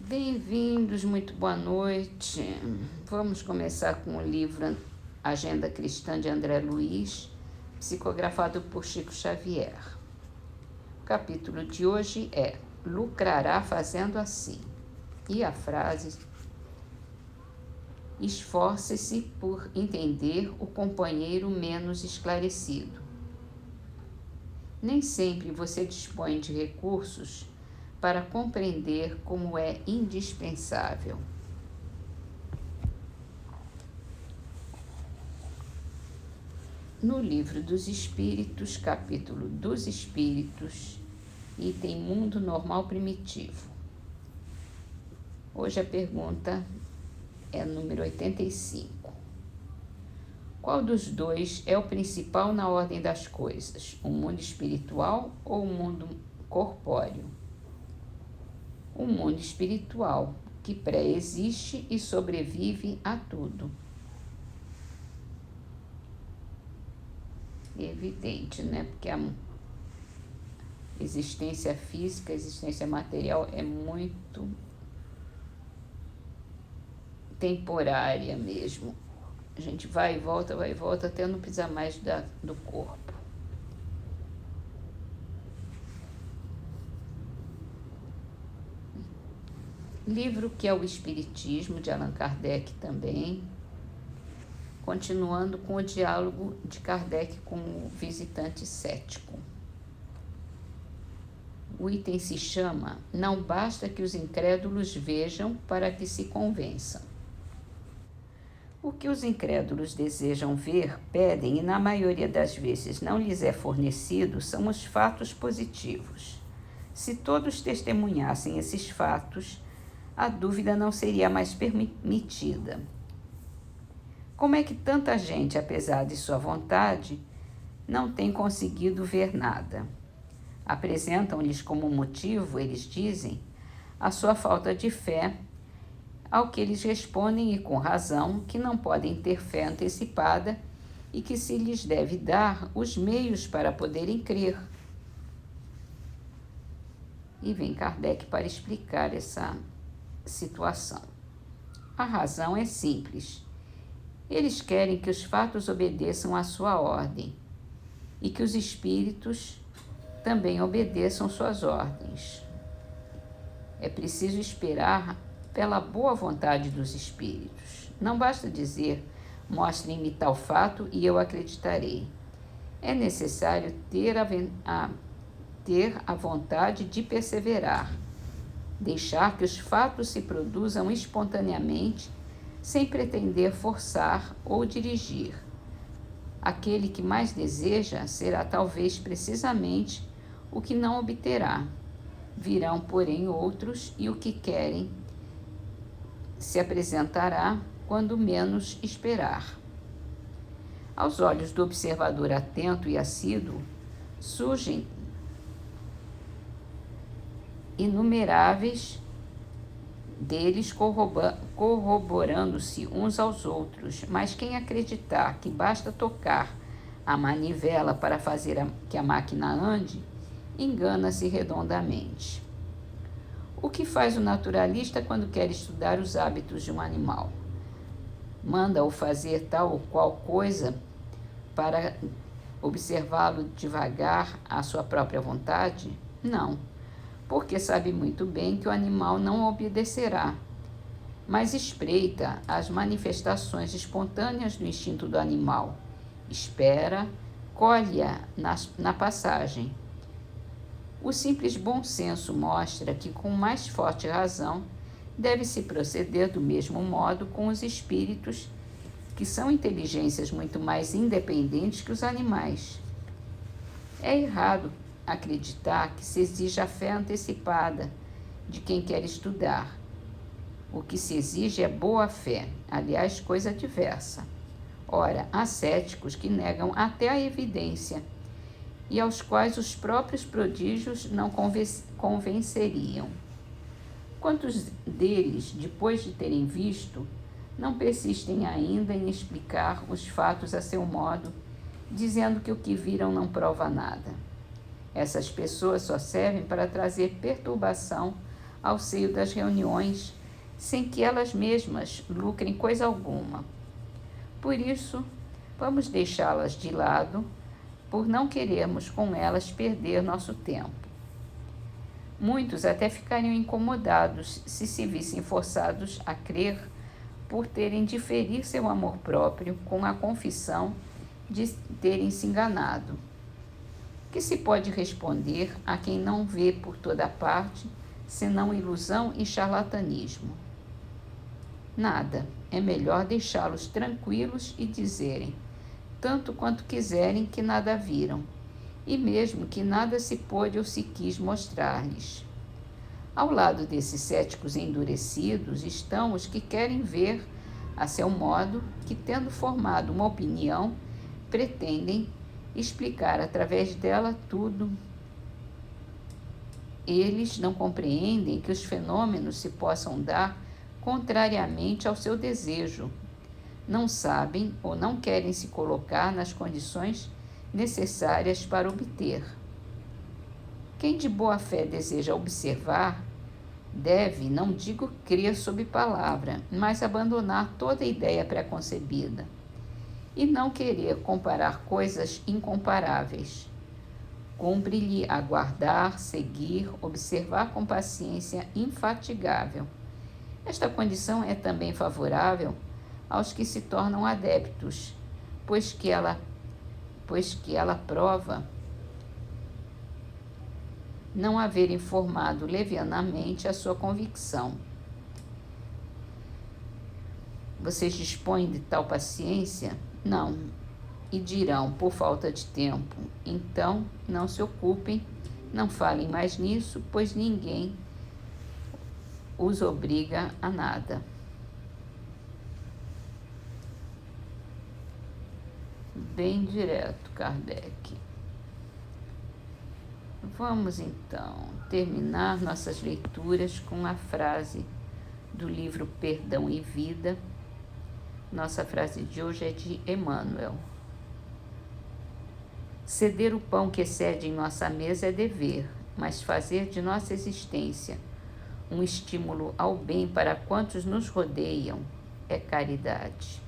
Bem-vindos, muito boa noite. Vamos começar com o livro Agenda Cristã de André Luiz, psicografado por Chico Xavier. O capítulo de hoje é Lucrará fazendo assim. E a frase: esforce-se por entender o companheiro menos esclarecido. Nem sempre você dispõe de recursos para compreender como é indispensável. No Livro dos Espíritos, capítulo dos Espíritos, item Mundo Normal Primitivo. Hoje a pergunta é número 85. Qual dos dois é o principal na ordem das coisas, o mundo espiritual ou o mundo corpóreo? O mundo espiritual, que pré-existe e sobrevive a tudo. É evidente, né? Porque a existência física, a existência material é muito temporária mesmo. A gente vai e volta, até não precisar mais do corpo. Livro que é o Espiritismo, de Allan Kardec também, continuando com o diálogo de Kardec com o visitante cético. O item se chama Não basta que os incrédulos vejam para que se convençam. O que os incrédulos desejam ver, pedem e na maioria das vezes não lhes é fornecido são os fatos positivos. Se todos testemunhassem esses fatos, a dúvida não seria mais permitida. Como é que tanta gente, apesar de sua vontade, não tem conseguido ver nada? Apresentam-lhes como motivo, eles dizem, a sua falta de fé, ao que eles respondem, e com razão, que não podem ter fé antecipada e que se lhes deve dar os meios para poderem crer. E vem Kardec para explicar essa situação. A razão é simples. Eles querem que os fatos obedeçam à sua ordem e que os espíritos também obedeçam suas ordens. É preciso esperar pela boa vontade dos espíritos. Não basta dizer, mostrem-me tal fato e eu acreditarei. É necessário ter a vontade de perseverar, deixar que os fatos se produzam espontaneamente, sem pretender forçar ou dirigir. Aquele que mais deseja será talvez precisamente o que não obterá. Virão, porém, outros, e o que querem se apresentará quando menos esperar. Aos olhos do observador atento e assíduo, surgem inumeráveis deles corroborando-se uns aos outros, mas quem acreditar que basta tocar a manivela para fazer que a máquina ande, engana-se redondamente. O que faz o naturalista quando quer estudar os hábitos de um animal? Manda-o fazer tal ou qual coisa para observá-lo devagar à sua própria vontade? Não, porque sabe muito bem que o animal não obedecerá, mas espreita as manifestações espontâneas do instinto do animal, espera, colhe-a na passagem. O simples bom senso mostra que, com mais forte razão, deve-se proceder do mesmo modo com os espíritos, que são inteligências muito mais independentes que os animais. É errado acreditar que se exige a fé antecipada de quem quer estudar. O que se exige é boa fé, aliás, coisa diversa. Ora, há céticos que negam até a evidência e aos quais os próprios prodígios não convenceriam. Quantos deles, depois de terem visto, não persistem ainda em explicar os fatos a seu modo, dizendo que o que viram não prova nada? Essas pessoas só servem para trazer perturbação ao seio das reuniões, sem que elas mesmas lucrem coisa alguma. Por isso, vamos deixá-las de lado, por não querermos com elas perder nosso tempo. Muitos até ficariam incomodados se vissem forçados a crer por terem de ferir seu amor próprio com a confissão de terem se enganado. Que se pode responder a quem não vê por toda parte senão ilusão e charlatanismo? Nada. É melhor deixá-los tranquilos e dizerem, tanto quanto quiserem, que nada viram, e mesmo que nada se pôde ou se quis mostrar-lhes. Ao lado desses céticos endurecidos estão os que querem ver, a seu modo, que, tendo formado uma opinião, pretendem explicar através dela tudo. Eles não compreendem que os fenômenos se possam dar contrariamente ao seu desejo. Não sabem ou não querem se colocar nas condições necessárias para obter. Quem de boa fé deseja observar, deve, não digo crer sob palavra, mas abandonar toda ideia preconcebida e não querer comparar coisas incomparáveis. Cumpre-lhe aguardar, seguir, observar com paciência infatigável. Esta condição é também favorável aos que se tornam adeptos, pois que ela prova não haver informado levianamente a sua convicção. Vocês dispõem de tal paciência? Não. E dirão, por falta de tempo. Então, não se ocupem, não falem mais nisso, pois ninguém os obriga a nada. Bem direto, Kardec. Vamos então terminar nossas leituras com a frase do livro Perdão e Vida. Nossa frase de hoje é de Emmanuel. Ceder o pão que excede em nossa mesa é dever, mas fazer de nossa existência um estímulo ao bem para quantos nos rodeiam é caridade.